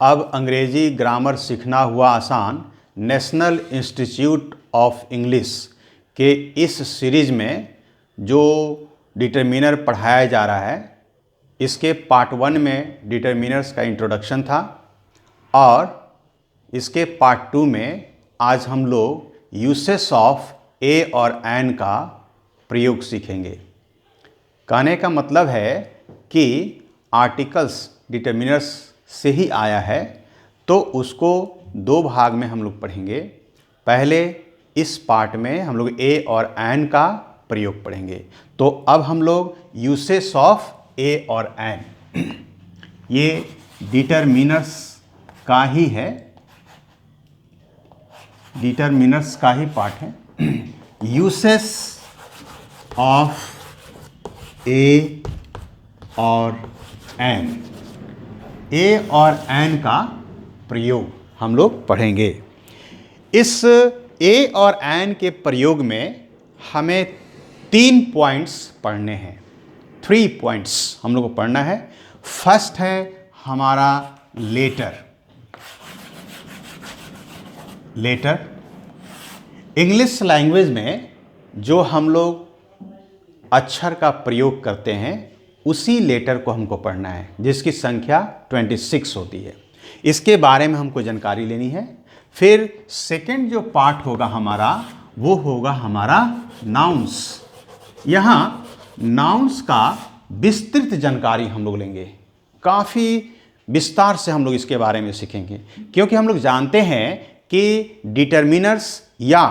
अब अंग्रेजी ग्रामर सीखना हुआ आसान नेशनल इंस्टीट्यूट ऑफ इंग्लिश के इस सीरीज़ में जो डिटरमिनर पढ़ाया जा रहा है, इसके पार्ट 1 में डिटरमिनर्स का इंट्रोडक्शन था और इसके पार्ट 2 में आज हम लोग यूसेस ऑफ ए और एन का प्रयोग सीखेंगे। कहने का मतलब है कि आर्टिकल्स डिटरमिनर्स से ही आया है, तो उसको दो भाग में हम लोग पढ़ेंगे। पहले इस पार्ट में हम लोग ए और एन का प्रयोग पढ़ेंगे। तो अब हम लोग यूसेस ऑफ ए और एन, ये डिटरमिनर्स का ही है, डिटरमिनर्स का ही पार्ट है। यूसेस ऑफ ए और एन, ए और एन का प्रयोग हम लोग पढ़ेंगे। इस ए और एन के प्रयोग में हमें 3 पॉइंट्स पढ़ने हैं, 3 पॉइंट्स हम लोग को पढ़ना है। फर्स्ट है हमारा लेटर। लेटर इंग्लिश लैंग्वेज में जो हम लोग अक्षर का प्रयोग करते हैं उसी लेटर को हमको पढ़ना है, जिसकी संख्या 26 होती है। इसके बारे में हमको जानकारी लेनी है। फिर सेकंड जो पार्ट होगा हमारा, वो होगा हमारा नाउन्स। यहाँ नाउन्स का विस्तृत जानकारी हम लोग लेंगे, काफ़ी विस्तार से हम लोग इसके बारे में सीखेंगे, क्योंकि हम लोग जानते हैं कि डिटरमिनर्स या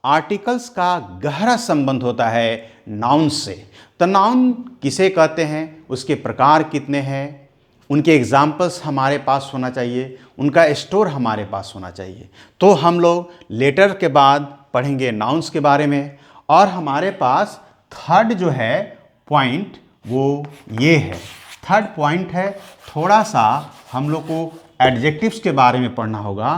आर्टिकल्स का गहरा संबंध होता है नाउन से। तो नाउन किसे कहते हैं, उसके प्रकार कितने हैं, उनके एग्जाम्पल्स हमारे पास होना चाहिए, उनका स्टोर हमारे पास होना चाहिए। तो हम लोग लेटर के बाद पढ़ेंगे नाउन्स के बारे में। और हमारे पास थर्ड जो है पॉइंट, वो ये है, थर्ड पॉइंट है, थोड़ा सा हम लोग को एडजेक्टिव्स के बारे में पढ़ना होगा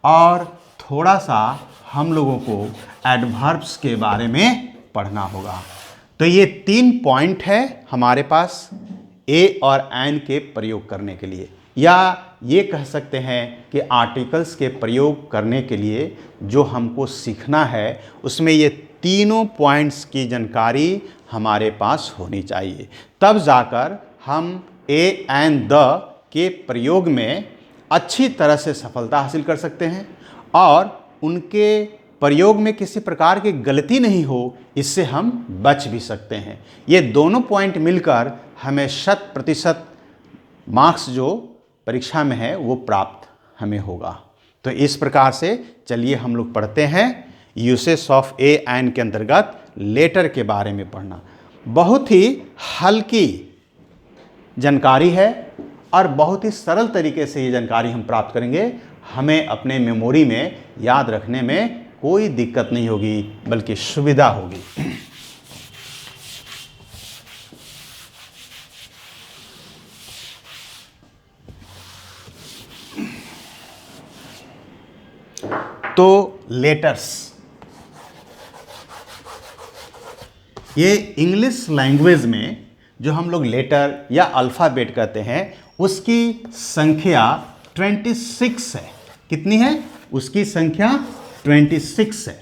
और थोड़ा सा हम लोगों को एडवर्ब्स के बारे में पढ़ना होगा। तो ये 3 पॉइंट है हमारे पास ए और एन के प्रयोग करने के लिए, या ये कह सकते हैं कि आर्टिकल्स के प्रयोग करने के लिए जो हमको सीखना है, उसमें ये तीनों पॉइंट्स की जानकारी हमारे पास होनी चाहिए। तब जाकर हम ए एंड द के प्रयोग में अच्छी तरह से सफलता हासिल कर सकते हैं और उनके प्रयोग में किसी प्रकार की गलती नहीं हो, इससे हम बच भी सकते हैं। ये दोनों पॉइंट मिलकर हमें 100% मार्क्स जो परीक्षा में है वो प्राप्त हमें होगा। तो इस प्रकार से चलिए हम लोग पढ़ते हैं यूसेस ऑफ ए एन के अंतर्गत लेटर के बारे में पढ़ना। बहुत ही हल्की जानकारी है और बहुत ही सरल तरीके से ये जानकारी हम प्राप्त करेंगे। हमें अपने मेमोरी में याद रखने में कोई दिक्कत नहीं होगी, बल्कि सुविधा होगी। तो लेटर्स, ये इंग्लिश लैंग्वेज में जो हम लोग लेटर या अल्फ़ाबेट कहते हैं, उसकी संख्या 26 है। कितनी है? उसकी संख्या 26 है।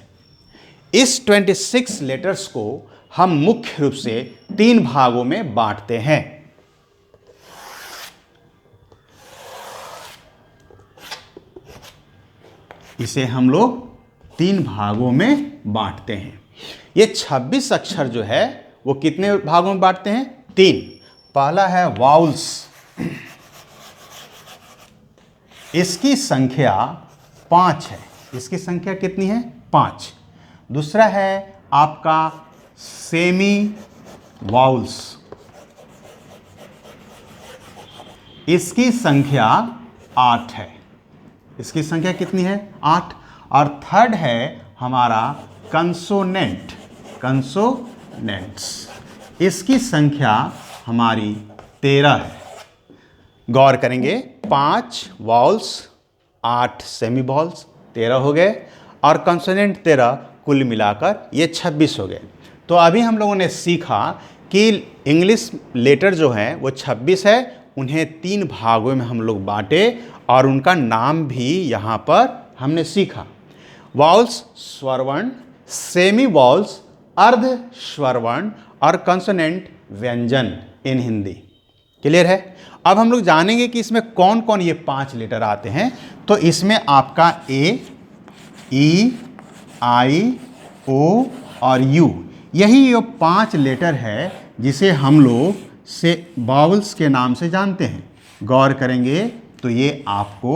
इस 26 लेटर्स को हम मुख्य रूप से 3 भागों में बांटते हैं। इसे हम लोग 3 भागों में बांटते हैं। ये 26 अक्षर जो है वो कितने भागों में बांटते हैं? 3। पहला है वाउल्स, इसकी संख्या 5 है। इसकी संख्या कितनी है? 5। दूसरा है आपका सेमी वाउल्स, इसकी संख्या 8 है। इसकी संख्या कितनी है? 8। और थर्ड है हमारा कंसोनेंट, कंसोनेंट्स, इसकी संख्या हमारी 13 है। गौर करेंगे, 5 वाउल्स, 8 सेमी वाउल्स, 13 हो गए, और कंसोनेंट 13, कुल मिलाकर ये 26 हो गए। तो अभी हम लोगों ने सीखा कि इंग्लिश लेटर जो हैं वो 26 है, उन्हें 3 भागों में हम लोग बांटे और उनका नाम भी यहाँ पर हमने सीखा। वॉल्स स्वर वर्ण, सेमी वॉल्स अर्ध स्वर वर्ण और कंसोनेंट व्यंजन इन हिंदी। क्लियर है? अब हम लोग जानेंगे कि इसमें कौन कौन ये 5 लेटर आते हैं। तो इसमें आपका ए, ई, आई, ओ और यू, यही ये 5 लेटर है जिसे हम लोग से वावल्स के नाम से जानते हैं। गौर करेंगे तो ये आपको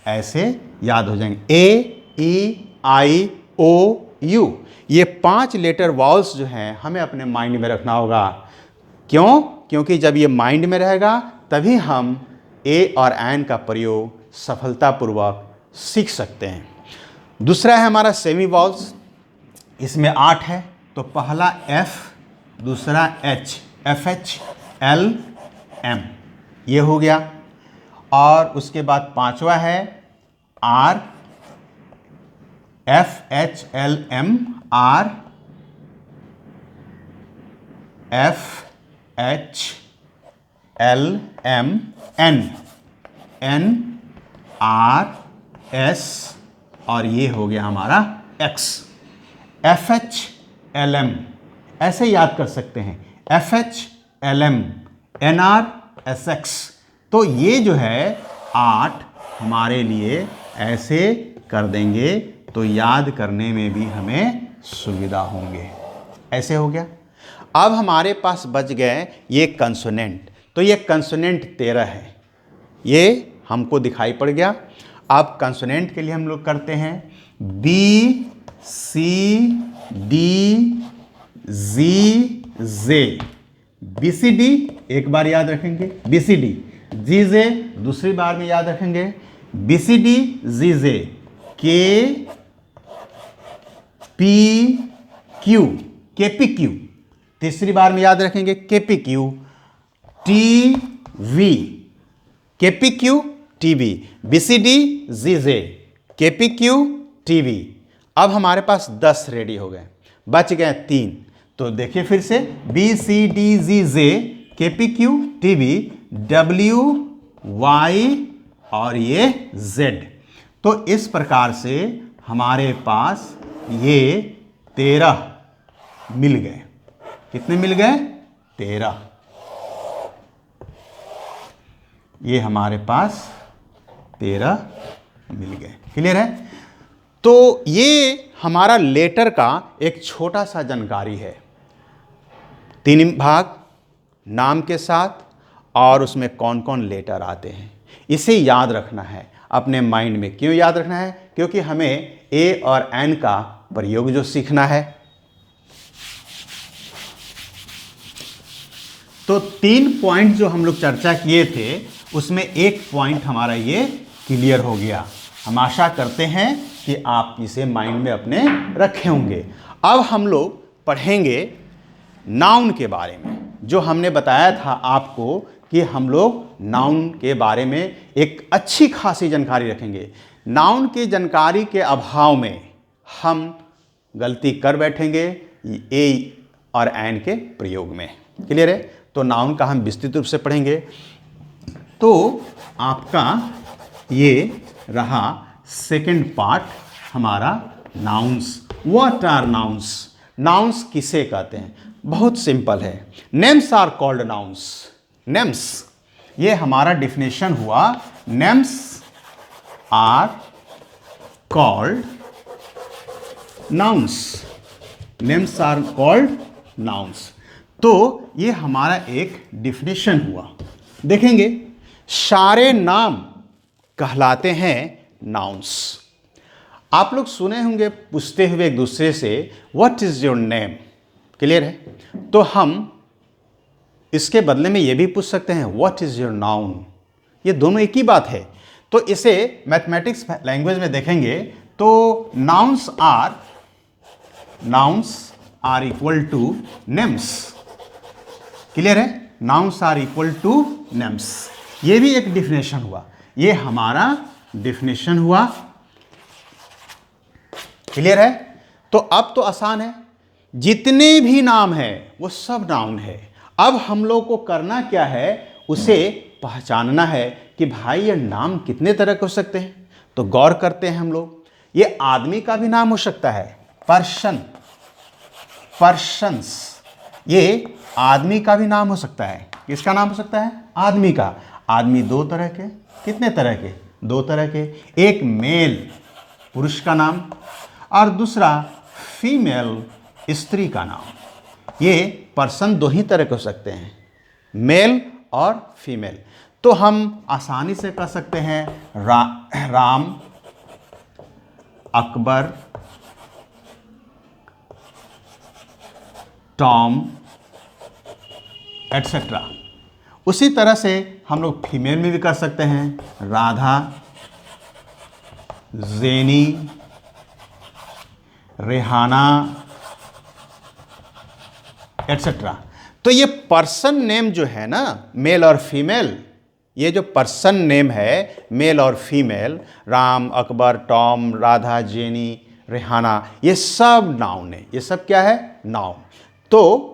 ऐसे याद हो जाएंगे। ए, ई, आई, ओ, यू, ये 5 लेटर वावल्स जो हैं हमें अपने माइंड में रखना होगा। क्यों? क्योंकि जब ये माइंड में रहेगा तभी हम ए और एन का प्रयोग सफलतापूर्वक सीख सकते हैं। दूसरा है हमारा सेमी वावल्स, इसमें 8 है। तो पहला एफ, दूसरा H, F H L M, ये हो गया। और उसके बाद 5वां है R, F H L M, R, F H L M, N, N, R, S और ये हो गया हमारा X. F H L M ऐसे याद कर सकते हैं, F H L M, N R, S X. तो ये जो है 8 हमारे लिए ऐसे कर देंगे तो याद करने में भी हमें सुविधा होंगे। ऐसे हो गया। अब हमारे पास बच गए ये कंसोनेंट। तो ये कंसोनेंट 13 है, ये हमको दिखाई पड़ गया। अब कंसोनेंट के लिए हम लोग करते हैं बी, सी, डी, जी, जे। बी सी डी एक बार याद रखेंगे, बी सी डी। जी जे दूसरी बार में याद रखेंगे, B C D, G J. K P Q, K P Q तीसरी बार में याद रखेंगे, K P Q. T V, K P Q T V, B C D, G J, K P Q T we. अब हमारे पास 10 ready हो गए, बच गए 3। तो देखिए फिर से B C D G J, K P Q T V, W Y और ये जेड। तो इस प्रकार से हमारे पास ये 13 मिल गए। कितने मिल गए? 13। ये हमारे पास 13 मिल गए। क्लियर है? तो ये हमारा लेटर का एक छोटा सा जानकारी है। 3 भाग नाम के साथ और उसमें कौन कौन लेटर आते हैं, इसे याद रखना है अपने माइंड में। क्यों याद रखना है? क्योंकि हमें ए और एन का प्रयोग जो सीखना है। तो 3 पॉइंट जो हम लोग चर्चा किए थे उसमें एक पॉइंट हमारा ये क्लियर हो गया। हम आशा करते हैं कि आप इसे माइंड में अपने रखे होंगे। अब हम लोग पढ़ेंगे नाउन के बारे में। जो हमने बताया था आपको कि हम लोग नाउन के बारे में एक अच्छी खासी जानकारी रखेंगे। नाउन की जानकारी के अभाव में हम गलती कर बैठेंगे ए और एन के प्रयोग में। क्लियर है? तो नाउन का हम विस्तृत रूप से पढ़ेंगे। तो आपका ये रहा सेकंड पार्ट हमारा, nouns. What are nouns? Nouns किसे कहते हैं? बहुत सिंपल है। Names are called nouns. Names, ये हमारा डिफिनेशन हुआ। Names are called nouns. Names are called nouns. तो ये हमारा एक डिफिनेशन हुआ। देखेंगे सारे नाम कहलाते हैं नाउन्स। आप लोग सुने होंगे पूछते हुए एक दूसरे से what is your name. Clear है? तो हम इसके बदले में ये भी पूछ सकते हैं व्हाट इज योर नाउन। ये दोनों एक ही बात है। तो इसे मैथमेटिक्स लैंग्वेज में देखेंगे तो nouns are equal to names. Clear है? Nouns are equal to names. ये भी एक डिफिनेशन हुआ। ये हमारा डिफिनेशन हुआ। क्लियर है? तो अब तो आसान है, जितने भी नाम है वो सब नाउन है। अब हम लोग को करना क्या है, उसे पहचानना है कि भाई ये नाम कितने तरह के हो सकते हैं, तो गौर करते हैं हम लोग। ये आदमी का भी नाम हो सकता है, पर्सन, पर्सन्स, ये आदमी का भी नाम हो सकता है। किसका नाम हो सकता है? आदमी का। आदमी दो तरह के, कितने तरह के? दो तरह के। एक मेल, पुरुष का नाम, और दूसरा फीमेल, स्त्री का नाम। ये पर्सन दो ही तरह के हो सकते हैं, मेल और फीमेल। तो हम आसानी से कह सकते हैं राम, अकबर, टॉम, एटसेट्रा। उसी तरह से हम लोग फीमेल में भी कर सकते हैं, राधा, जेनी, रेहाना, एटसेट्रा। तो ये पर्सन नेम जो है ना, मेल और फीमेल, ये जो पर्सन नेम है मेल और female, Ram, Akbar, Tom, Radha, jenny, Rehana, ये सब नाउन है। ये सब क्या है? नाउन। तो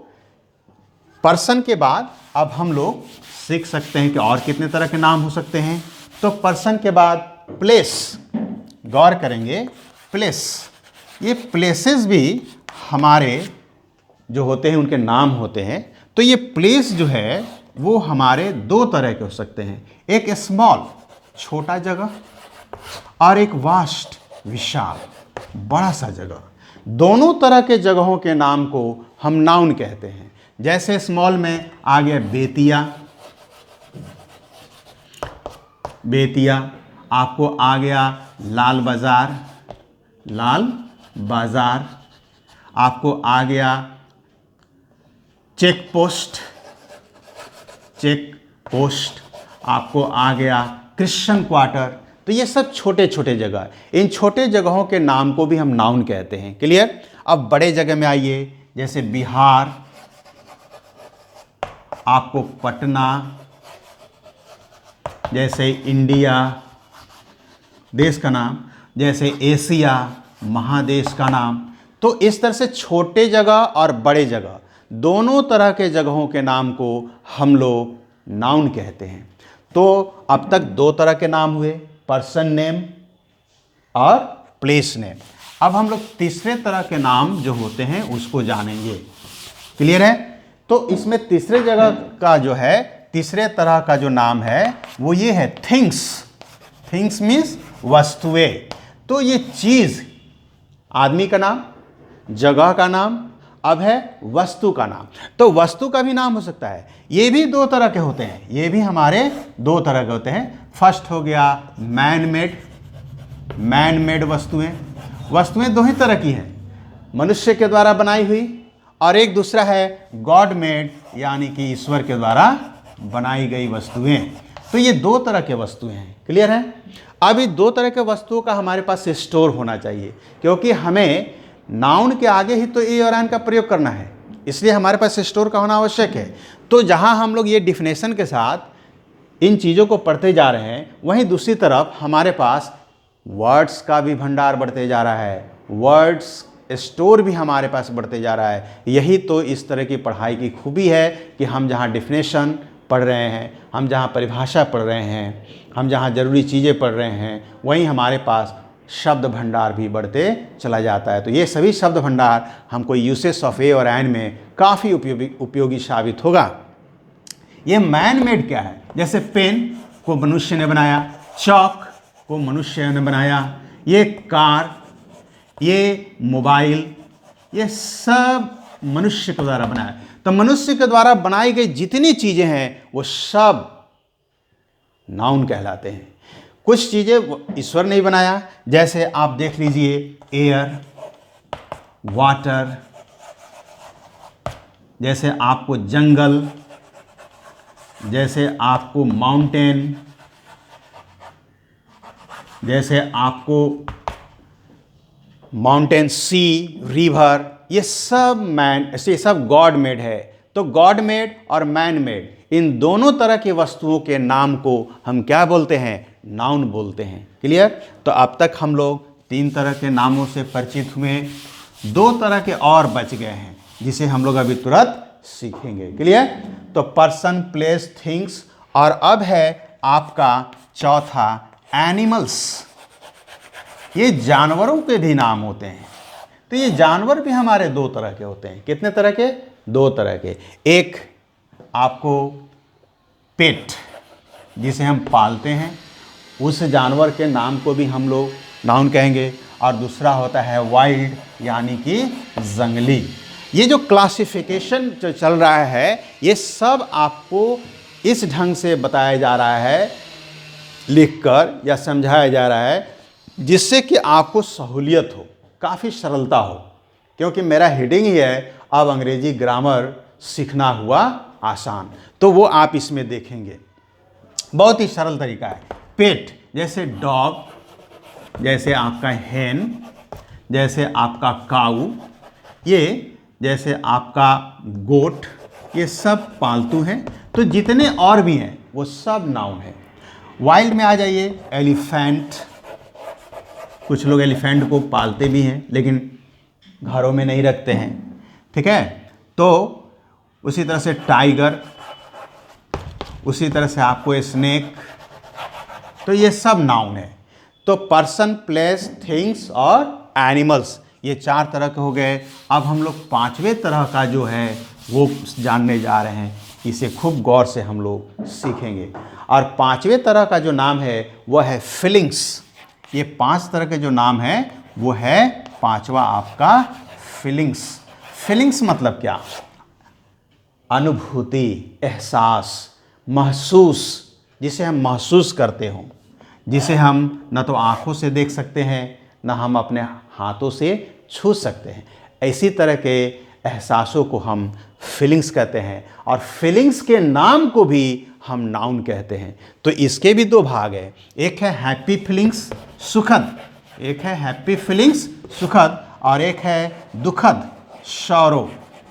पर्सन के बाद अब हम लोग सीख सकते हैं कि और कितने तरह के नाम हो सकते हैं। तो पर्सन के बाद प्लेस, गौर करेंगे, प्लेस। ये प्लेसेस भी हमारे जो होते हैं उनके नाम होते हैं। तो ये प्लेस जो है वो हमारे दो तरह के हो सकते हैं, एक स्मॉल, छोटा जगह, और एक वास्ट, विशाल, बड़ा सा जगह। दोनों तरह के जगहों के नाम को हम नाउन कहते हैं। जैसे स्मॉल में आ गया बेतिया, बेतिया। आपको आ गया लाल बाजार, लाल बाजार। आपको आ गया चेक पोस्ट, चेक पोस्ट। आपको आ गया क्रिश्चियन क्वार्टर। तो ये सब छोटे छोटे जगह, इन छोटे जगहों के नाम को भी हम नाउन कहते हैं। क्लियर? अब बड़े जगह में आइए, जैसे बिहार, आपको पटना, जैसे इंडिया देश का नाम, जैसे एशिया महादेश का नाम। तो इस तरह से छोटे जगह और बड़े जगह दोनों तरह के जगहों के नाम को हम लोग नाउन कहते हैं। तो अब तक दो तरह के नाम हुए, पर्सन नेम और प्लेस नेम। अब हम लोग तीसरे तरह के नाम जो होते हैं उसको जानेंगे। क्लियर है? तो इसमें तीसरे जगह का जो है, तीसरे तरह का जो नाम है वो ये है थिंग्स। थिंग्स मीन्स वस्तुएं। तो ये चीज़, आदमी का नाम, जगह का नाम, अब है वस्तु का नाम। तो वस्तु का भी नाम हो सकता है। ये भी दो तरह के होते हैं, ये भी हमारे दो तरह के होते हैं। फर्स्ट हो गया मैन मेड, मैन मेड वस्तुएं। वस्तुएं दो ही तरह की हैं, मनुष्य के द्वारा बनाई हुई, और एक दूसरा है गॉड मेड, यानी कि ईश्वर के द्वारा बनाई गई वस्तुएं। तो ये दो तरह के वस्तुएं हैं। क्लियर है? अब इस दो तरह के वस्तुओं का हमारे पास स्टोर होना चाहिए, क्योंकि हमें नाउन के आगे ही तो ए और एन का प्रयोग करना है, इसलिए हमारे पास स्टोर का होना आवश्यक है। तो जहां हम लोग ये डिफिनेशन के साथ इन चीज़ों को पढ़ते जा रहे हैं, वहीं दूसरी तरफ हमारे पास वर्ड्स का भी भंडार बढ़ते जा रहा है, वर्ड्स स्टोर भी हमारे पास बढ़ते जा रहा है। यही तो इस तरह की पढ़ाई की खूबी है कि हम जहाँ डिफिनेशन पढ़ रहे हैं, हम जहाँ परिभाषा पढ़ रहे हैं, हम जहाँ ज़रूरी चीज़ें पढ़ रहे हैं, वहीं हमारे पास शब्द भंडार भी बढ़ते चला जाता है। तो ये सभी शब्द भंडार हमको यूसेज ऑफ ए और एन में काफ़ी उपयोगी साबित होगा। ये मैन मेड क्या है? जैसे पेन को मनुष्य ने बनाया, चॉक को मनुष्य ने बनाया, ये कार, ये मोबाइल, ये सब मनुष्य के द्वारा बनाया। तो मनुष्य के द्वारा बनाई गई जितनी चीज़ें हैं वो सब नाउन कहलाते हैं। कुछ चीज़ें ईश्वर ने ही बनाया, जैसे आप देख लीजिए एयर, वाटर, जैसे आपको जंगल, जैसे आपको माउंटेन, जैसे आपको माउंटेन, सी, रिवर, ये सब गॉड मेड है। तो गॉड मेड और मैन मेड, इन दोनों तरह की वस्तुओं के नाम को हम क्या बोलते हैं? नाउन बोलते हैं। क्लियर? तो अब तक हम लोग 3 तरह के नामों से परिचित हुए, 2 तरह के और बच गए हैं जिसे हम लोग अभी तुरंत सीखेंगे। क्लियर? तो पर्सन, प्लेस, थिंग्स और अब है आपका चौथा एनिमल्स। ये जानवरों के भी नाम होते हैं। तो ये जानवर भी हमारे दो तरह के होते हैं। कितने तरह के? दो तरह के। एक आपको पेट, जिसे हम पालते हैं, उस जानवर के नाम को भी हम लोग नाउन कहेंगे। और दूसरा होता है वाइल्ड, यानी कि जंगली। ये जो क्लासिफिकेशन जो चल रहा है, ये सब आपको इस ढंग से बताया जा रहा है, लिखकर या समझाया जा रहा है, जिससे कि आपको सहूलियत हो, काफ़ी सरलता हो। क्योंकि मेरा हेडिंग ही है अब अंग्रेजी ग्रामर सीखना हुआ आसान, तो वो आप इसमें देखेंगे। बहुत ही सरल तरीका है। पेट जैसे डॉग, जैसे आपका हेन, जैसे आपका काऊ, ये जैसे आपका गोट, ये सब पालतू हैं। तो जितने और भी हैं वो सब नाउन है। वाइल्ड में आ जाइए, एलिफेंट, कुछ लोग एलिफेंट को पालते भी हैं लेकिन घरों में नहीं रखते हैं, ठीक है। तो उसी तरह से टाइगर, उसी तरह से आपको स्नेक, तो ये सब नाउन है। तो पर्सन, प्लेस, थिंग्स और एनिमल्स, ये चार तरह के हो गए। अब हम लोग पांचवें तरह का जो है वो जानने जा रहे हैं। इसे खूब गौर से हम लोग सीखेंगे। और पांचवें तरह का जो नाम है वह है फीलिंग्स। ये पांच तरह के जो नाम है वो है पांचवा आपका फीलिंग्स। फीलिंग्स मतलब क्या? अनुभूति, एहसास, महसूस, जिसे हम महसूस करते हों, जिसे हम न तो आँखों से देख सकते हैं न हम अपने हाथों से छू सकते हैं, ऐसी तरह के एहसासों को हम फीलिंग्स कहते हैं। और फीलिंग्स के नाम को भी हम नाउन कहते हैं। तो इसके भी दो भाग हैं, एक है हैप्पी फीलिंग्स, सुखद, एक है हैप्पी फीलिंग्स सुखद, और एक है दुखद, सौरो।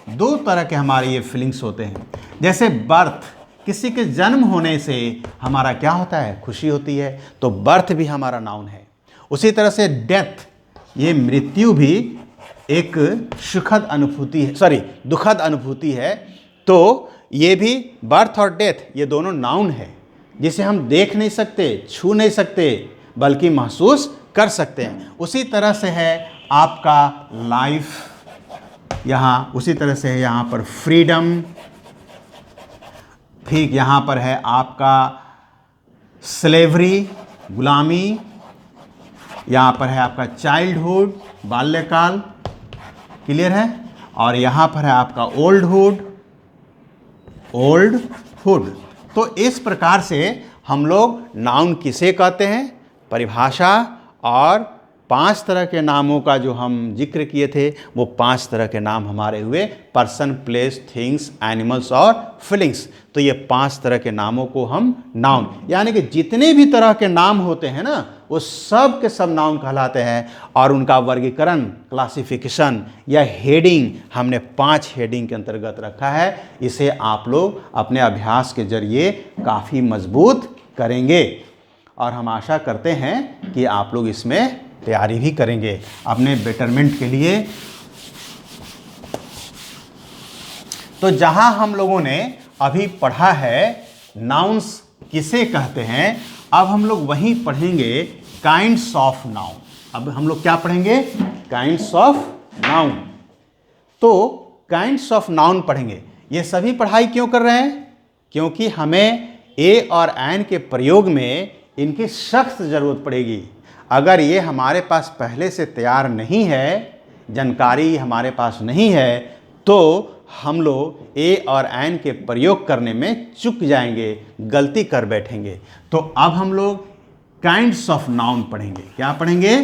दो तरह के हमारे ये फीलिंग्स होते हैं। जैसे बर्थ, किसी के जन्म होने से हमारा क्या होता है? खुशी होती है, तो बर्थ भी हमारा नाउन है। उसी तरह से डेथ, ये मृत्यु भी एक सुखद अनुभूति है, सॉरी दुखद अनुभूति है। तो ये भी बर्थ और डेथ, ये दोनों नाउन है, जिसे हम देख नहीं सकते, छू नहीं सकते, बल्कि महसूस कर सकते हैं। उसी तरह से है आपका लाइफ, यहाँ उसी तरह से है यहाँ पर फ्रीडम, ठीक यहाँ पर है आपका स्लेवरी, गुलामी, यहाँ पर है आपका चाइल्डहुड, बाल्यकाल, क्लियर है। और यहाँ पर है आपका ओल्डहुड, ओल्डहुड। तो इस प्रकार से हम लोग नाउन किसे कहते हैं, परिभाषा, और पांच तरह के नामों का जो हम जिक्र किए थे वो पांच तरह के नाम हमारे हुए, पर्सन, प्लेस, थिंग्स, एनिमल्स और फीलिंग्स। तो ये पांच तरह के नामों को हम नाउन, यानी कि जितने भी तरह के नाम होते हैं ना, वो सब के सब नाउन कहलाते हैं। और उनका वर्गीकरण, क्लासिफिकेशन या हेडिंग हमने 5 हेडिंग के अंतर्गत रखा है। इसे आप लोग अपने अभ्यास के जरिए काफ़ी मजबूत करेंगे और हम आशा करते हैं कि आप लोग इसमें तैयारी भी करेंगे अपने बेटरमेंट के लिए। तो जहां हम लोगों ने अभी पढ़ा है नाउन्स किसे कहते हैं, अब हम लोग वहीं पढ़ेंगे काइंड्स ऑफ नाउन। अब हम लोग क्या पढ़ेंगे? Kinds of noun. तो काइंड्स ऑफ नाउन पढ़ेंगे। ये सभी पढ़ाई क्यों कर रहे हैं? क्योंकि हमें ए और एन के प्रयोग में इनकी सख्त ज़रूरत पड़ेगी। अगर ये हमारे पास पहले से तैयार नहीं है, जानकारी हमारे पास नहीं है, तो हम लोग ए और एन के प्रयोग करने में चूक जाएंगे, गलती कर बैठेंगे। तो अब हम लोग काइंड्स ऑफ नाउन पढ़ेंगे। क्या पढ़ेंगे?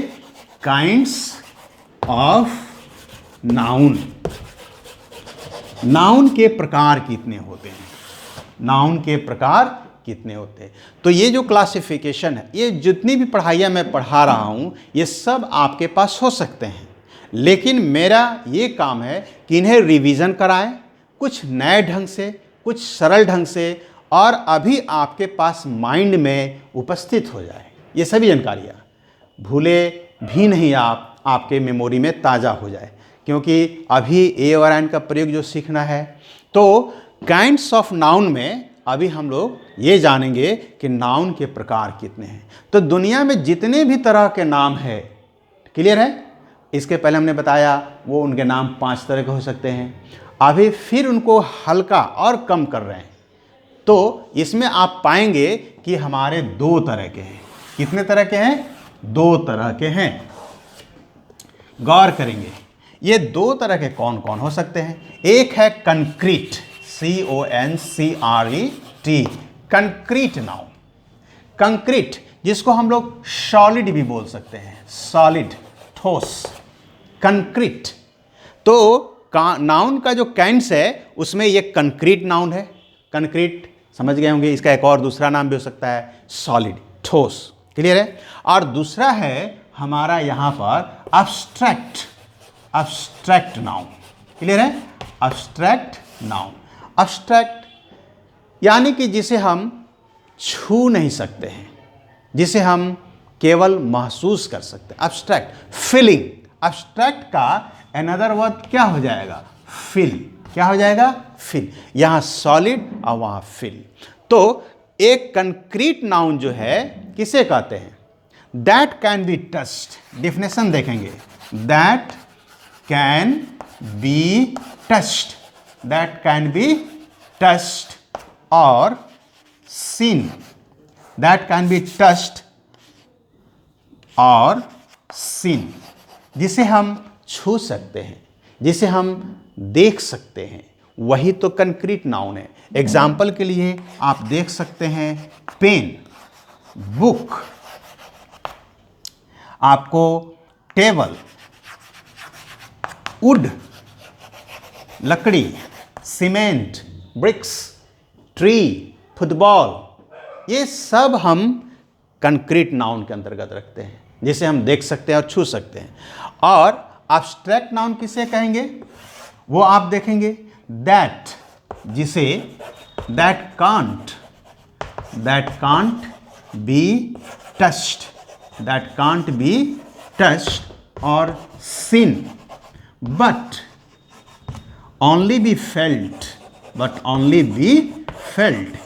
Kinds of noun. नाउन के प्रकार कितने होते हैं? नाउन के प्रकार कितने होते हैं? तो ये जो क्लासिफिकेशन है, ये जितनी भी पढ़ाइयाँ मैं पढ़ा रहा हूँ, ये सब आपके पास हो सकते हैं, लेकिन मेरा ये काम है कि इन्हें रिवीजन कराएं, कुछ नए ढंग से, कुछ सरल ढंग से, और अभी आपके पास माइंड में उपस्थित हो जाए। ये सभी जानकारियाँ भूले भी नहीं, आपके मेमोरी में ताज़ा हो जाए, क्योंकि अभी ए और एन का प्रयोग जो सीखना है। तो काइंड्स ऑफ नाउन में अभी हम लोग ये जानेंगे कि नाउन के प्रकार कितने हैं। तो दुनिया में जितने भी तरह के नाम है, क्लियर है? इसके पहले हमने बताया वो उनके नाम 5 तरह के हो सकते हैं। अभी फिर उनको हल्का और कम कर रहे हैं। तो इसमें आप पाएंगे कि हमारे 2 तरह के हैं। कितने तरह के हैं? 2 तरह के हैं। गौर करेंगे ये 2 तरह के कौन कौन हो सकते हैं। एक है concrete, CONCRET, concrete noun. Concrete जिसको हम लोग सॉलिड भी बोल सकते हैं, सॉलिड, ठोस, कंक्रीट। तो नाउन का जो काइंड्स है उसमें ये कंक्रीट नाउन है। कंक्रीट समझ गए होंगे, इसका एक और दूसरा नाम भी हो सकता है सॉलिड, ठोस, क्लियर है? और दूसरा है हमारा यहां पर अब्स्ट्रैक्ट, अब्स्ट्रैक्ट नाउन, क्लियर है? Abstract noun. अब्स्ट्रैक्ट यानी कि जिसे हम छू नहीं सकते हैं, जिसे हम केवल महसूस कर सकते हैं। Abstract, feeling. अब्स्ट्रैक्ट का अनदर वर्ड क्या हो जाएगा? फील। क्या हो जाएगा? फील। यहां सॉलिड और वहां फील। तो एक कंक्रीट नाउन जो है किसे कहते हैं? That can be touched. Definition देखेंगे, that can be touched, that can be touched और seen, that can be touched और सीन, जिसे हम छू सकते हैं, जिसे हम देख सकते हैं, वही तो कंक्रीट नाउन है। एग्जाम्पल के लिए आप देख सकते हैं पेन, बुक, आपको टेबल, वुड, लकड़ी, सीमेंट, ब्रिक्स, ट्री, फुटबॉल, ये सब हम कंक्रीट नाउन के अंतर्गत रखते हैं, जिसे हम देख सकते हैं और छू सकते हैं। और अब्स्ट्रैक्ट नाउन किसे कहेंगे? वो आप देखेंगे, दैट, जिसे that can't be touched, that can't be touched और seen but only be felt, but only be felt,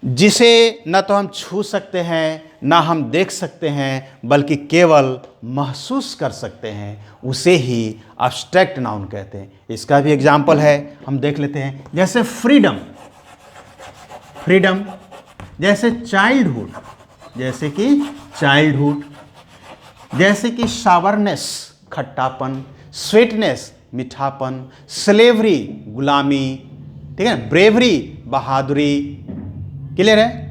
जिसे न तो हम छू सकते हैं ना हम देख सकते हैं, बल्कि केवल महसूस कर सकते हैं, उसे ही अब्स्ट्रैक्ट नाउन कहते हैं। इसका भी एग्जाम्पल है, हम देख लेते हैं। जैसे फ्रीडम, फ्रीडम, जैसे चाइल्डहुड, जैसे कि चाइल्डहुड, जैसे कि सावरनेस, खट्टापन, स्वीटनेस, मीठापन, स्लेवरी, गुलामी, ठीक है, ब्रेवरी, बहादुरी, क्लियर है?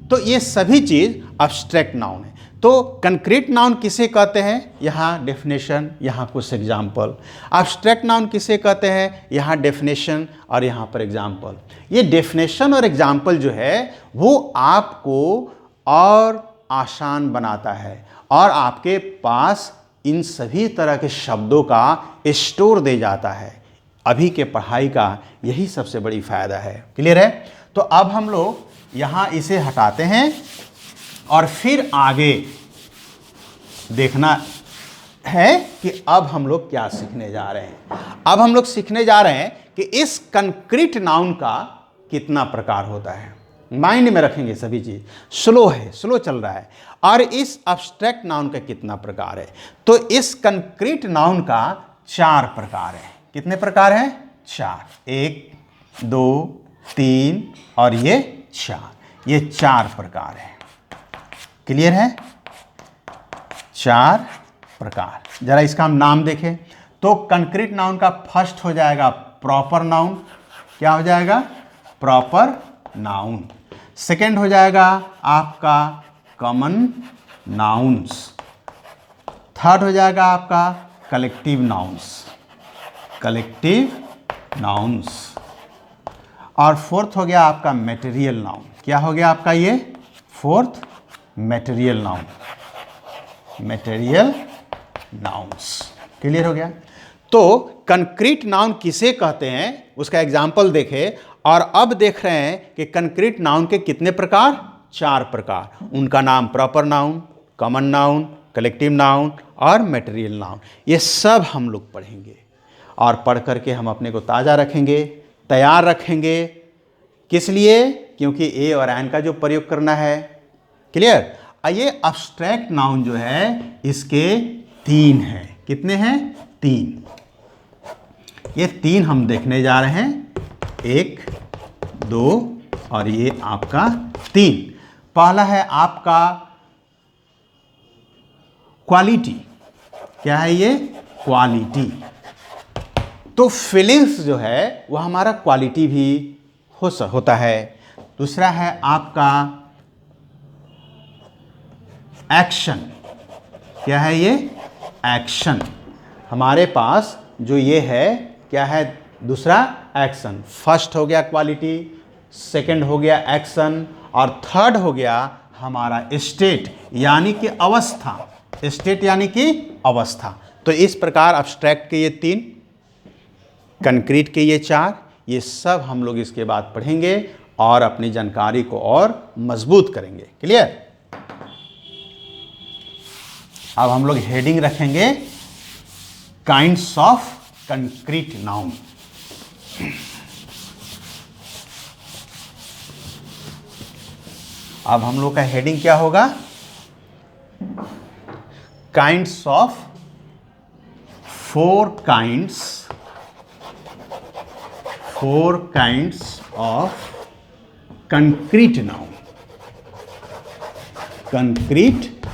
तो ये सभी चीज अब्स्ट्रैक्ट नाउन है। तो कंक्रीट नाउन किसे कहते हैं? यहाँ डेफिनेशन, यहाँ कुछ एग्जाम्पल। अब्स्ट्रैक्ट नाउन किसे कहते हैं? यहाँ डेफिनेशन और यहाँ पर एग्जाम्पल। ये डेफिनेशन और एग्जाम्पल जो है वो आपको और आसान बनाता है और आपके पास इन सभी तरह के शब्दों का स्टोर दे जाता है। अभी के पढ़ाई का यही सबसे बड़ी फायदा है, क्लियर है? तो अब हम लोग यहाँ इसे हटाते हैं और फिर आगे देखना है कि अब हम लोग क्या सीखने जा रहे हैं। अब हम लोग सीखने जा रहे हैं कि इस कंक्रीट नाउन का कितना प्रकार होता है। माइंड में रखेंगे सभी चीज। स्लो है, स्लो चल रहा है। और इस अब्स्ट्रैक्ट नाउन का कितना प्रकार है? तो इस कंक्रीट नाउन का 4 प्रकार है। कितने प्रकार हैं? 4। 1, 2, 3 और ये 4। ये 4 प्रकार है, क्लियर है? 4 प्रकार। जरा इसका हम नाम देखें तो कंक्रीट नाउन का फर्स्ट हो जाएगा प्रॉपर नाउन। क्या हो जाएगा? Proper noun. सेकंड हो जाएगा आपका कॉमन नाउन्स। थर्ड हो जाएगा आपका कलेक्टिव नाउन्स, कलेक्टिव नाउन्स। और फोर्थ हो गया आपका मटेरियल नाउन। क्या हो गया आपका ये? Fourth material noun, material nouns. Clear हो गया? तो कंक्रीट नाउन किसे कहते हैं उसका एग्जाम्पल देखें। और अब देख रहे हैं कि कंक्रीट नाउन के कितने प्रकार? 4 प्रकार। उनका नाम proper noun, common noun, collective noun और मटेरियल नाउन। ये सब हम लोग पढ़ेंगे और पढ़ करके हम अपने को ताज़ा रखेंगे, तैयार रखेंगे किस लिए? क्योंकि ए और एन का जो प्रयोग करना है। क्लियर? ये अब्स्ट्रैक्ट नाउन जो है इसके 3 हैं। कितने हैं? 3। ये 3 हम देखने जा रहे हैं, 1, 2 और ये आपका 3। पहला है आपका क्वालिटी। क्या है ये? क्वालिटी। तो फीलिंग्स जो है वह हमारा क्वालिटी भी होता है। दूसरा है आपका एक्शन। क्या है ये? एक्शन। हमारे पास जो ये है क्या है? दूसरा एक्शन। फर्स्ट हो गया क्वालिटी, सेकंड हो गया एक्शन और थर्ड हो गया हमारा स्टेट यानी कि अवस्था। स्टेट यानी कि अवस्था। तो इस प्रकार अब्स्ट्रैक्ट के ये 3, कंक्रीट के ये 4, ये सब हम लोग इसके बाद पढ़ेंगे और अपनी जानकारी को और मजबूत करेंगे। क्लियर? अब हम लोग हेडिंग रखेंगे काइंड्स ऑफ कंक्रीट नाउन। अब हम लोग का हेडिंग क्या होगा? Kinds of 4 kinds of concrete noun. Concrete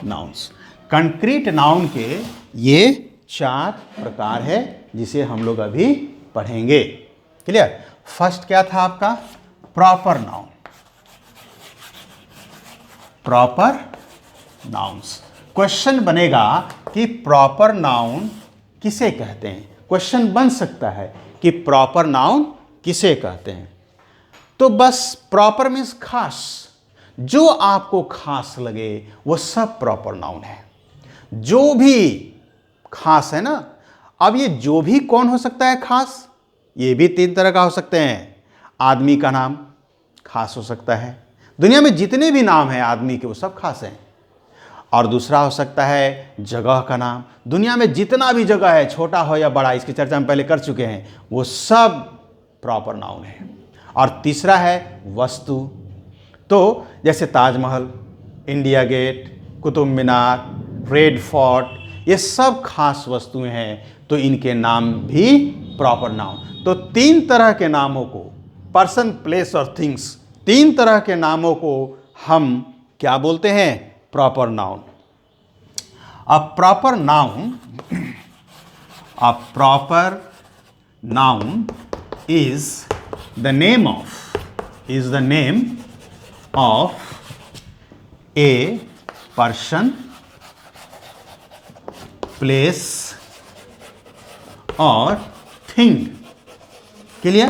nouns. Concrete noun के ये 4 प्रकार है जिसे हम लोग अभी पढ़ेंगे। क्लियर? फर्स्ट क्या था आपका? Proper noun. Proper nouns. Question बनेगा कि प्रॉपर नाउन किसे कहते हैं। क्वेश्चन बन सकता है कि प्रॉपर नाउन किसे कहते हैं। तो बस प्रॉपर मीन्स खास, जो आपको खास लगे वो सब प्रॉपर नाउन है। जो भी खास है ना। अब ये जो भी कौन हो सकता है खास? ये भी 3 तरह का हो सकते हैं। आदमी का नाम खास हो सकता है। दुनिया में जितने भी नाम हैं आदमी के वो सब खास हैं। और दूसरा हो सकता है जगह का नाम। दुनिया में जितना भी जगह है, छोटा हो या बड़ा, इसकी चर्चा हम पहले कर चुके हैं, वो सब प्रॉपर नाउन है। और तीसरा है वस्तु। तो जैसे Taj Mahal, India gate, Qutub Minar, red fort, ये सब खास वस्तुएं हैं, तो इनके नाम भी प्रॉपर नाउन। तो 3 तरह के नामों को, पर्सन, प्लेस और थिंग्स, 3 तरह के नामों को हम क्या बोलते हैं? Proper noun. A proper noun is the name of a person, place और thing। क्लियर?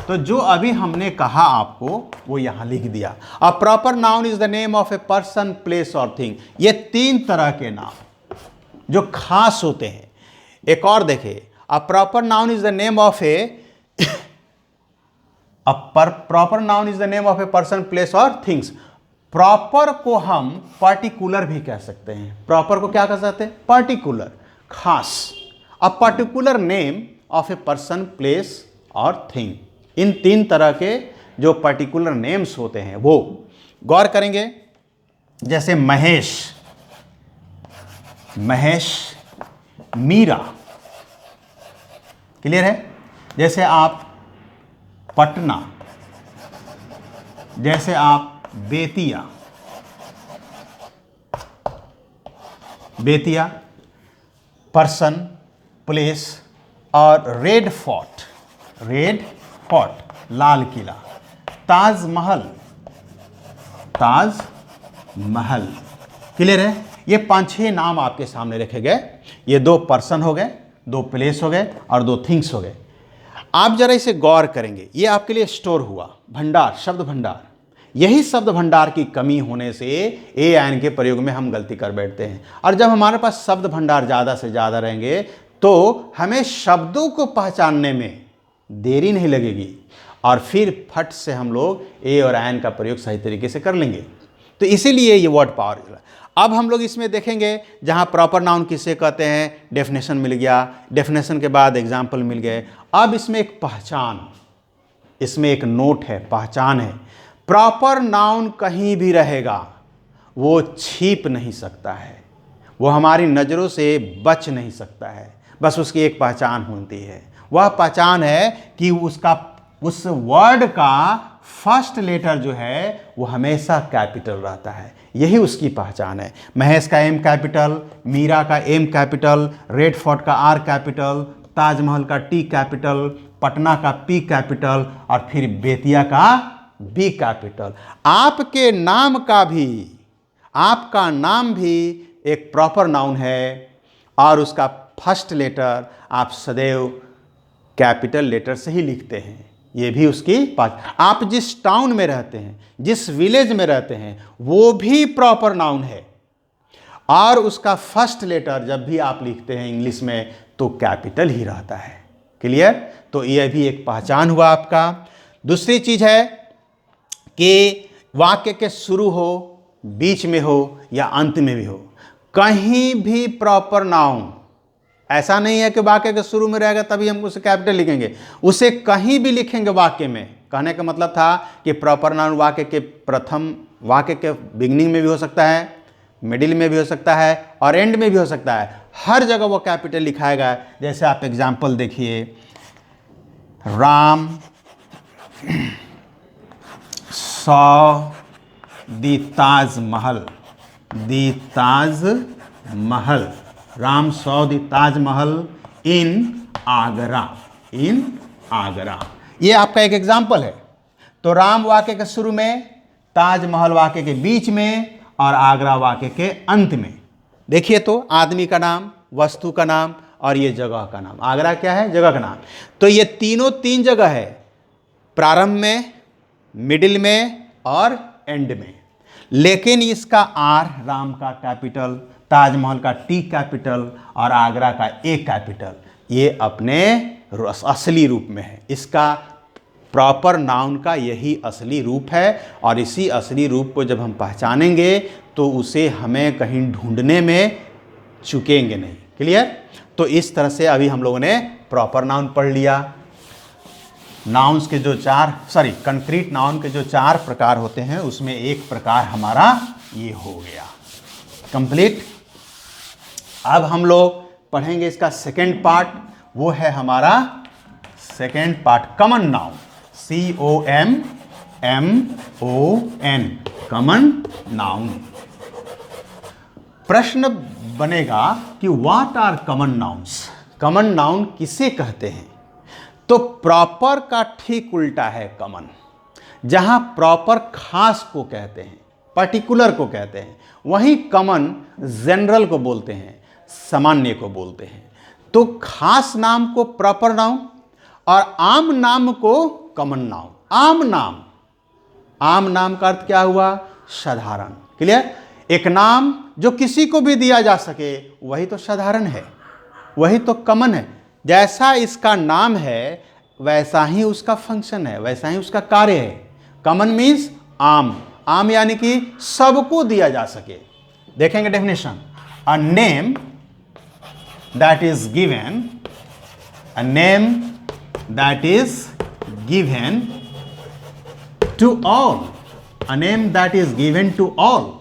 तो जो अभी हमने कहा आपको वो यहां लिख दिया। A proper noun is the name of a person, place और थिंग। ये 3 तरह के नाम जो खास होते हैं। एक और देखें, a proper noun is the name of a person, place और थिंग्स। प्रॉपर को हम पर्टिकुलर भी कह सकते हैं। प्रॉपर को क्या कह सकते हैं? पर्टिकुलर, खास। A particular name of a person, place और थिंग। इन 3 तरह के जो पर्टिकुलर नेम्स होते हैं वो गौर करेंगे। जैसे महेश, मीरा। क्लियर है? जैसे आप पटना, जैसे आप बेतिया, पर्सन, प्लेस और red fort, Lal Qila, Taj Mahal. Clear है? ये 5-6 नाम आपके सामने रखे गए। ये 2 पर्सन हो गए, 2 प्लेस हो गए और 2 थिंग्स हो गए। आप जरा इसे गौर करेंगे, ये आपके लिए स्टोर हुआ भंडार, शब्द भंडार। यही शब्द भंडार की कमी होने से ए एन के प्रयोग में हम गलती कर बैठते हैं। और जब हमारे पास शब्द भंडार ज़्यादा से ज़्यादा रहेंगे तो हमें शब्दों को पहचानने में देरी नहीं लगेगी और फिर फट से हम लोग ए और एन का प्रयोग सही तरीके से कर लेंगे। तो इसीलिए ये वर्ड पावर। अब हम लोग इसमें देखेंगे जहाँ प्रॉपर नाउन किसे कहते हैं, डेफिनेशन मिल गया, डेफिनेशन के बाद एग्जाम्पल मिल गए। अब इसमें एक पहचान, इसमें एक नोट है, पहचान है। प्रॉपर नाउन कहीं भी रहेगा, वो छिप नहीं सकता है, वो हमारी नज़रों से बच नहीं सकता है। बस उसकी एक पहचान होती है, वह पहचान है कि उसका, उस वर्ड का फर्स्ट लेटर जो है वो हमेशा कैपिटल रहता है, यही उसकी पहचान है। महेश का एम कैपिटल, मीरा का एम कैपिटल, रेड फोर्ट का आर कैपिटल, ताजमहल का टी कैपिटल, पटना का पी कैपिटल और फिर बेतिया का बी कैपिटल। आपके नाम का भी, आपका नाम भी एक प्रॉपर नाउन है और उसका फर्स्ट लेटर आप सदैव कैपिटल लेटर से ही लिखते हैं, ये भी उसकी बात। आप जिस टाउन में रहते हैं, जिस विलेज में रहते हैं, वो भी प्रॉपर नाउन है और उसका फर्स्ट लेटर जब भी आप लिखते हैं इंग्लिश में तो कैपिटल ही रहता है। क्लियर? तो यह भी एक पहचान हुआ आपका। दूसरी चीज है कि वाक्य के शुरू हो, बीच में हो या अंत में भी हो, कहीं भी प्रॉपर नाउन, ऐसा नहीं है कि वाक्य के शुरू में रहेगा तभी हम उसे कैपिटल लिखेंगे, उसे कहीं भी लिखेंगे वाक्य में। कहने का मतलब था कि प्रॉपर नाउन वाक्य के प्रथम, वाक्य के बिगनिंग में भी हो सकता है, मिडिल में भी हो सकता है और एंड में भी हो सकता है, हर जगह वो कैपिटल लिखाएगा। जैसे आप एग्जाम्पल देखिए, Ram saw the Taj Mahal, the Taj Mahal, Ram saw the Taj Mahal in Agra, in Agra. ये आपका एक एग्जाम्पल है। तो राम वाक्य के शुरू में, ताजमहल वाक्य के बीच में और आगरा वाक्य के अंत में। देखिए तो आदमी का नाम, वस्तु का नाम और ये जगह का नाम। आगरा क्या है? जगह का नाम। तो ये तीनों तीन जगह है, प्रारंभ में, मिडिल में और एंड में। लेकिन इसका आर राम का कैपिटल, ताजमहल का टी कैपिटल और आगरा का ए कैपिटल, ये अपने असली रूप में है। इसका प्रॉपर नाउन का यही असली रूप है और इसी असली रूप को जब हम पहचानेंगे तो उसे हमें कहीं ढूंढने में चुकेंगे नहीं। क्लियर? तो इस तरह से अभी हम लोगों ने प्रॉपर नाउन पढ़ लिया। नाउन्स के जो कंक्रीट नाउन के जो 4 प्रकार होते हैं उसमें एक प्रकार हमारा ये हो गया कंप्लीट। अब हम लोग पढ़ेंगे इसका सेकेंड पार्ट, वो है हमारा second part, common noun, COMMON, common noun. प्रश्न बनेगा कि what are common nouns, common noun किसे कहते हैं? तो प्रॉपर का ठीक उल्टा है कॉमन। जहां प्रॉपर खास को कहते हैं, पर्टिकुलर को कहते हैं, वहीं कॉमन जनरल को बोलते हैं, सामान्य को बोलते हैं। तो खास नाम को प्रॉपर नाउन और आम नाम को कॉमन नाउन। आम नाम, आम नाम का अर्थ क्या हुआ? साधारण। क्लियर? एक नाम जो किसी को भी दिया जा सके वही तो साधारण है, वही तो कॉमन है। जैसा इसका नाम है वैसा ही उसका फंक्शन है, वैसा ही उसका कार्य है। कॉमन मीन्स आम, आम यानी कि सबको दिया जा सके। देखेंगे definition, a name that is given, a name that is given to all, a name that is given to all.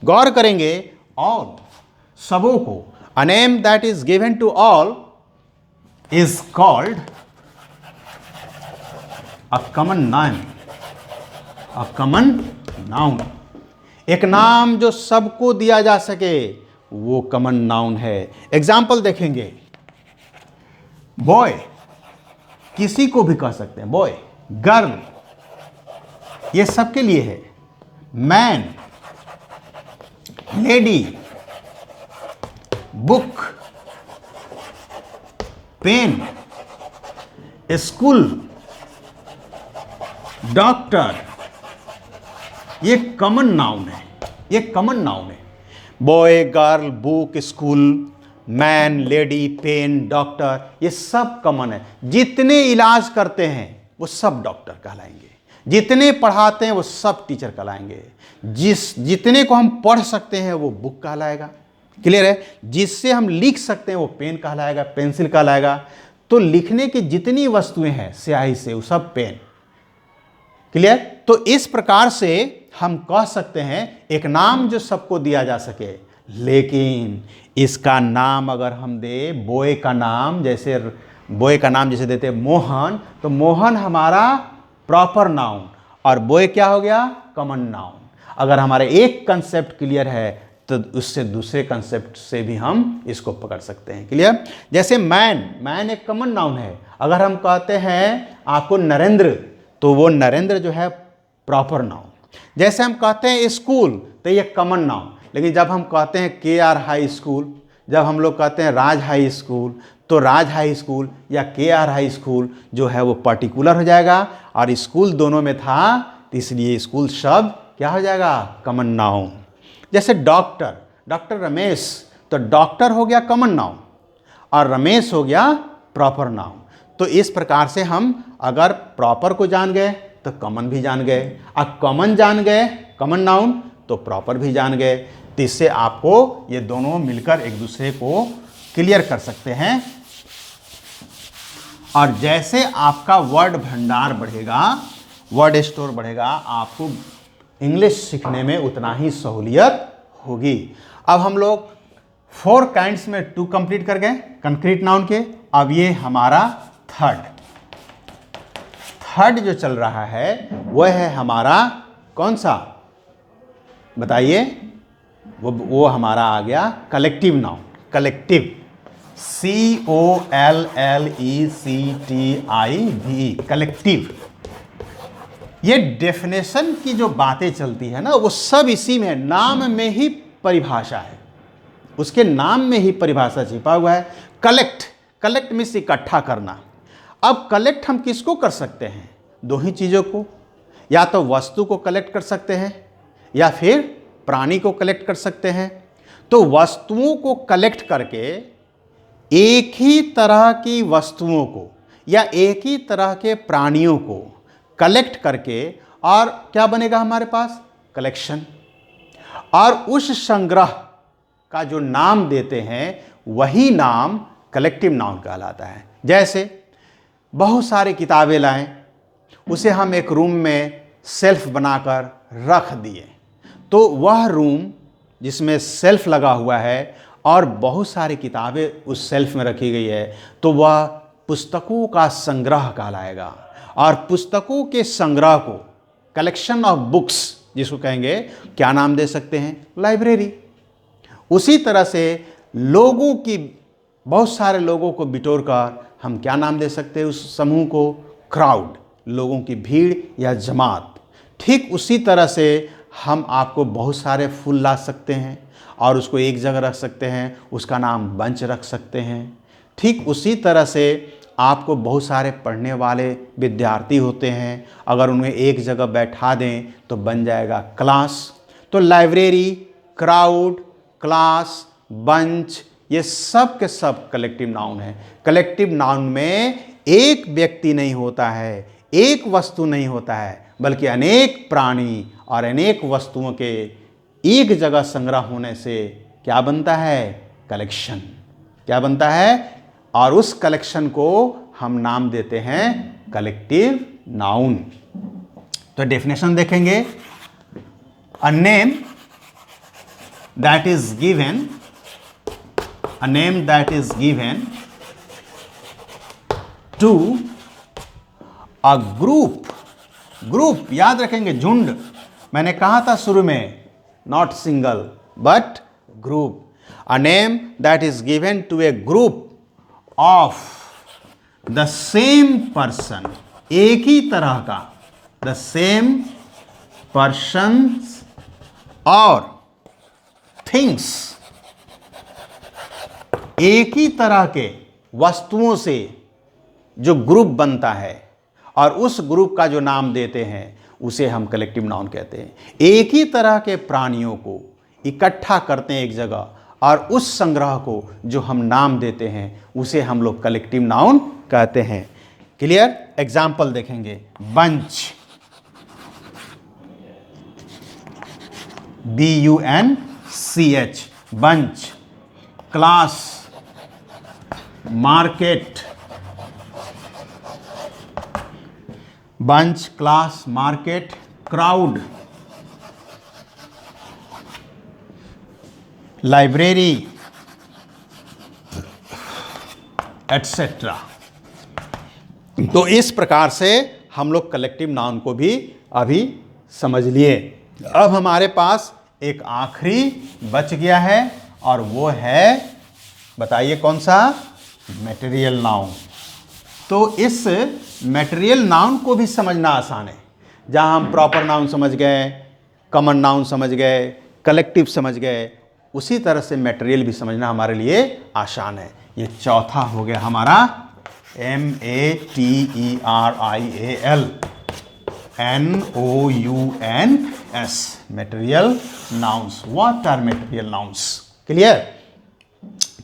गौर करेंगे, ऑल, सबों को। A name that is given to all is called a common noun, a common noun। एक नाम जो सबको दिया जा सके वो कॉमन नाउन है। एग्जाम्पल देखेंगे, बॉय किसी को भी कह सकते हैं, बॉय, गर्ल ये सबके लिए है, man, lady, book, pen, school, doctor, ये कॉमन नाउन है, ये कॉमन नाउन है। Boy, girl, book, school, man, lady, pen, doctor, ये सब कॉमन है। जितने इलाज करते हैं वो सब डॉक्टर कहलाएंगे। जितने पढ़ाते हैं वो सब टीचर कहलाएंगे। जितने को हम पढ़ सकते हैं वो बुक कहलाएगा। क्लियर है? जिससे हम लिख सकते हैं वो पेन कहलाएगा, पेंसिल कहलाएगा। तो लिखने की जितनी वस्तुएं हैं स्याही से वो सब पेन। क्लियर? तो इस प्रकार से हम कह सकते हैं एक नाम जो सबको दिया जा सके, लेकिन इसका नाम अगर हम दे बॉय का नाम जैसे देते मोहन, तो मोहन हमारा प्रॉपर नाउन और बॉय क्या हो गया? Common noun. अगर हमारे एक कंसेप्ट क्लियर है तो उससे दूसरे कंसेप्ट से भी हम इसको पकड़ सकते हैं। क्लियर? जैसे मैन एक कॉमन नाउन है। अगर हम कहते हैं आपको नरेंद्र, तो वो नरेंद्र जो है प्रॉपर नाउन। जैसे हम कहते हैं स्कूल, तो ये कॉमन नाउन। लेकिन जब हम कहते हैं KR हाई स्कूल, जब हम लोग कहते हैं राज हाई स्कूल, तो राज हाई स्कूल या KR हाई स्कूल जो है वो पर्टिकुलर हो जाएगा, और स्कूल दोनों में था, तो इसलिए स्कूल शब्द क्या हो जाएगा? Common noun. जैसे डॉक्टर रमेश, तो डॉक्टर हो गया कॉमन नाउन और रमेश हो गया प्रॉपर नाउन। तो इस प्रकार से हम अगर प्रॉपर को जान गए तो कॉमन भी जान गए, और कॉमन जान गए कॉमन नाउन तो प्रॉपर भी जान गए। तो इससे आपको ये दोनों मिलकर एक दूसरे को क्लियर कर सकते हैं। और जैसे आपका वर्ड भंडार बढ़ेगा, वर्ड स्टोर बढ़ेगा, आपको इंग्लिश सीखने में उतना ही सहूलियत होगी। अब हम लोग 4 काइंड्स में 2 कंप्लीट कर गए कंक्रीट नाउन के। अब ये हमारा थर्ड जो चल रहा है वह है हमारा कौन सा? बताइए। वो हमारा आ गया collective noun. Collective, COLLECTIV, collective. ये डेफिनेशन की जो बातें चलती है ना, वो सब इसी में, नाम में ही परिभाषा है, उसके नाम में ही परिभाषा छिपा हुआ है। कलेक्ट मीन्स इकट्ठा करना। अब कलेक्ट हम किसको कर सकते हैं? 2 ही चीज़ों को, या तो वस्तु को कलेक्ट कर सकते हैं या फिर प्राणी को कलेक्ट कर सकते हैं। तो वस्तुओं को कलेक्ट करके एक ही तरह की वस्तुओं को या एक ही तरह के प्राणियों को कलेक्ट करके, और क्या बनेगा हमारे पास? कलेक्शन। और उस संग्रह का जो नाम देते हैं वही नाम कलेक्टिव नाउन कहलाता है। जैसे बहुत सारी किताबें लाएं, उसे हम एक रूम में सेल्फ बनाकर रख दिए, तो वह रूम जिसमें सेल्फ लगा हुआ है और बहुत सारी किताबें उस सेल्फ में रखी गई है, तो वह पुस्तकों का संग्रह कहलाएगा। और पुस्तकों के संग्रह को, कलेक्शन ऑफ बुक्स जिसको कहेंगे, क्या नाम दे सकते हैं? लाइब्रेरी। उसी तरह से लोगों की, बहुत सारे लोगों को बिटोर कर हम क्या नाम दे सकते हैं उस समूह को? क्राउड, लोगों की भीड़ या जमात। ठीक उसी तरह से हम आपको बहुत सारे फूल ला सकते हैं और उसको एक जगह रख सकते हैं, उसका नाम बंच रख सकते हैं। ठीक उसी तरह से आपको बहुत सारे पढ़ने वाले विद्यार्थी होते हैं, अगर उन्हें एक जगह बैठा दें तो बन जाएगा क्लास। तो लाइब्रेरी, क्राउड, क्लास, बंच, ये सब के सब कलेक्टिव नाउन है। कलेक्टिव नाउन में एक व्यक्ति नहीं होता है, एक वस्तु नहीं होता है, बल्कि अनेक प्राणी और अनेक वस्तुओं के एक जगह संग्रह होने से क्या बनता है? कलेक्शन। क्या बनता है? और उस कलेक्शन को हम नाम देते हैं कलेक्टिव नाउन। तो डेफिनेशन देखेंगे। अ name that is given, a name that is given to a group, याद रखेंगे, झुंड। मैंने कहा था शुरू में, not single but group. a name that is given to a group of the same person, एक ही तरह का, the same persons or things, एक ही तरह के वस्तुओं से जो ग्रुप बनता है और उस ग्रुप का जो नाम देते हैं उसे हम कलेक्टिव नाउन कहते हैं। एक ही तरह के प्राणियों को इकट्ठा करते हैं एक जगह, और उस संग्रह को जो हम नाम देते हैं उसे हम लोग कलेक्टिव नाउन कहते हैं। क्लियर? एग्जाम्पल देखेंगे। Bunch, BUNCH, bunch, class, market, bunch, class, market, crowd, library, etcetera. तो इस प्रकार से हम लोग कलेक्टिव नाउन को भी अभी समझ लिए। अब हमारे पास एक आखिरी बच गया है और वो है, बताइए कौन सा? Material noun. तो इस मटेरियल नाउन को भी समझना आसान है। जहां हम प्रॉपर नाउन समझ गए, कॉमन नाउन समझ गए, कलेक्टिव समझ गए, उसी तरह से मटेरियल भी समझना हमारे लिए आसान है। ये चौथा हो गया हमारा MATERIAL, NOUNS, material nouns. What are material nouns? Clear?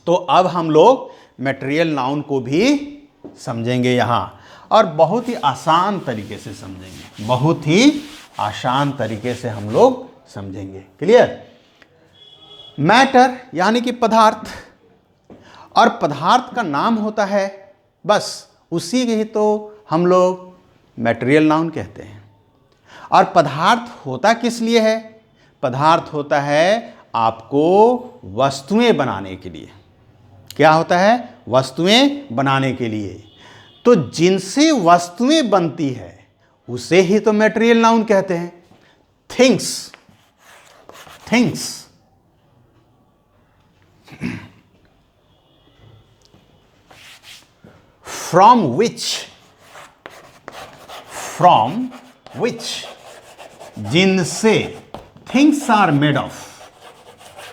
तो अब हम लोग मटेरियल नाउन को भी समझेंगे यहां, और बहुत ही आसान तरीके से समझेंगे, बहुत ही आसान तरीके से हम लोग समझेंगे। क्लियर? मैटर यानी कि पदार्थ, और पदार्थ का नाम होता है, बस उसी के ही तो हम लोग मटेरियल नाउन कहते हैं। और पदार्थ होता किस लिए है? पदार्थ होता है आपको वस्तुएं बनाने के लिए। क्या होता है? वस्तुएं बनाने के लिए। तो जिनसे वस्तुएं बनती है उसे ही तो मटेरियल नाउन कहते हैं। थिंग्स, थिंग्स, from which, जिनसे, things are made of,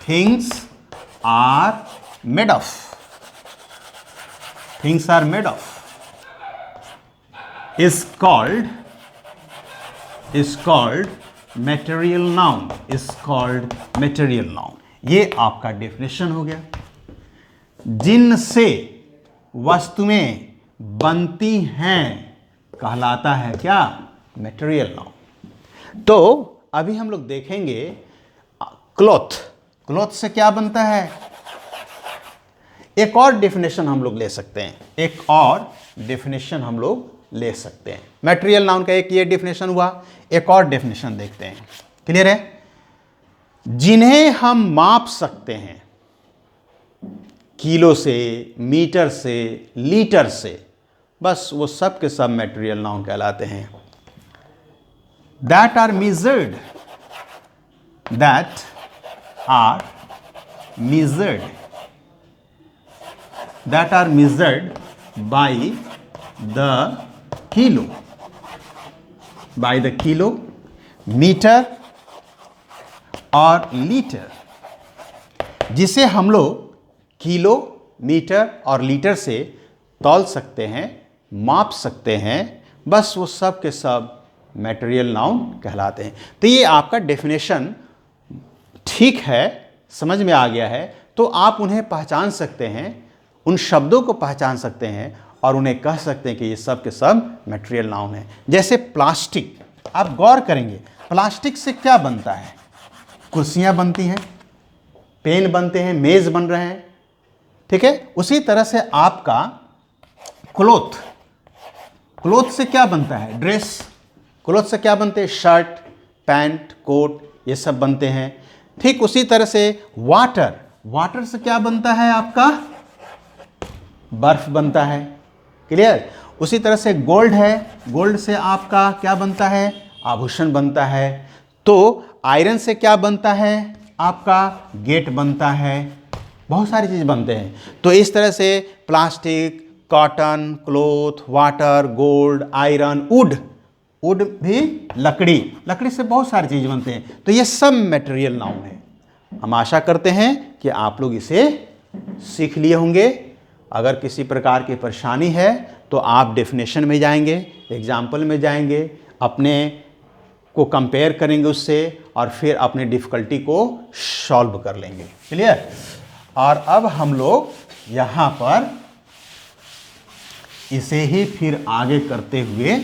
things are made of, things are made of, is called material noun, is called material noun। ये आपका डेफिनेशन हो गया। जिनसे वस्तुएं बनती हैं कहलाता है क्या? Material noun. तो अभी हम लोग देखेंगे क्लॉथ। क्लॉथ से क्या बनता है? एक और डेफिनेशन हम लोग ले सकते हैं, एक और डेफिनेशन हम लोग ले सकते हैं। मटेरियल नाउन का एक ये डेफिनेशन हुआ, एक और डेफिनेशन देखते हैं। क्लियर है? जिन्हें हम माप सकते हैं, किलो से, मीटर से, लीटर से, बस वो सब के सब मटेरियल नाउन कहलाते हैं। That are measured, that are measured, that are measured by the kilo, by the kilo, metre और लीटर, जिसे हम लोग किलो, मीटर और लीटर से तौल सकते हैं, माप सकते हैं, बस वो सब के सब मटेरियल नाउन कहलाते हैं। तो ये आपका डेफिनेशन ठीक है, समझ में आ गया है, तो आप उन्हें पहचान सकते हैं, उन शब्दों को पहचान सकते हैं और उन्हें कह सकते हैं कि ये सब के सब मटेरियल नाउन है। जैसे प्लास्टिक, आप गौर करेंगे प्लास्टिक से क्या बनता है? कुर्सियां बनती हैं, पेन बनते हैं, मेज बन रहे हैं, ठीक है। उसी तरह से आपका क्लोथ, क्लोथ से क्या बनता है? ड्रेस। क्लोथ से क्या बनते हैं? शर्ट, पैंट, कोट, ये सब बनते हैं। ठीक उसी तरह से वाटर, वाटर से क्या बनता है? आपका बर्फ बनता है। क्लियर? उसी तरह से गोल्ड है, गोल्ड से आपका क्या बनता है? आभूषण बनता है। तो आयरन से क्या बनता है? आपका गेट बनता है, बहुत सारी चीज़ बनते हैं। तो इस तरह से plastic, cotton, cloth, water, gold, iron, would, would भी लकड़ी, लकड़ी से बहुत सारी चीज़ बनते हैं। तो ये सब मटेरियल नाउन है। हम आशा करते हैं कि आप लोग इसे सीख लिए होंगे। अगर किसी प्रकार की परेशानी है तो आप डेफिनेशन में जाएंगे, एग्जाम्पल में जाएंगे, अपने को कंपेयर करेंगे उससे और फिर अपनी डिफ़िकल्टी को सॉल्व कर लेंगे। क्लियर? और अब हम लोग यहाँ पर इसे ही फिर आगे करते हुए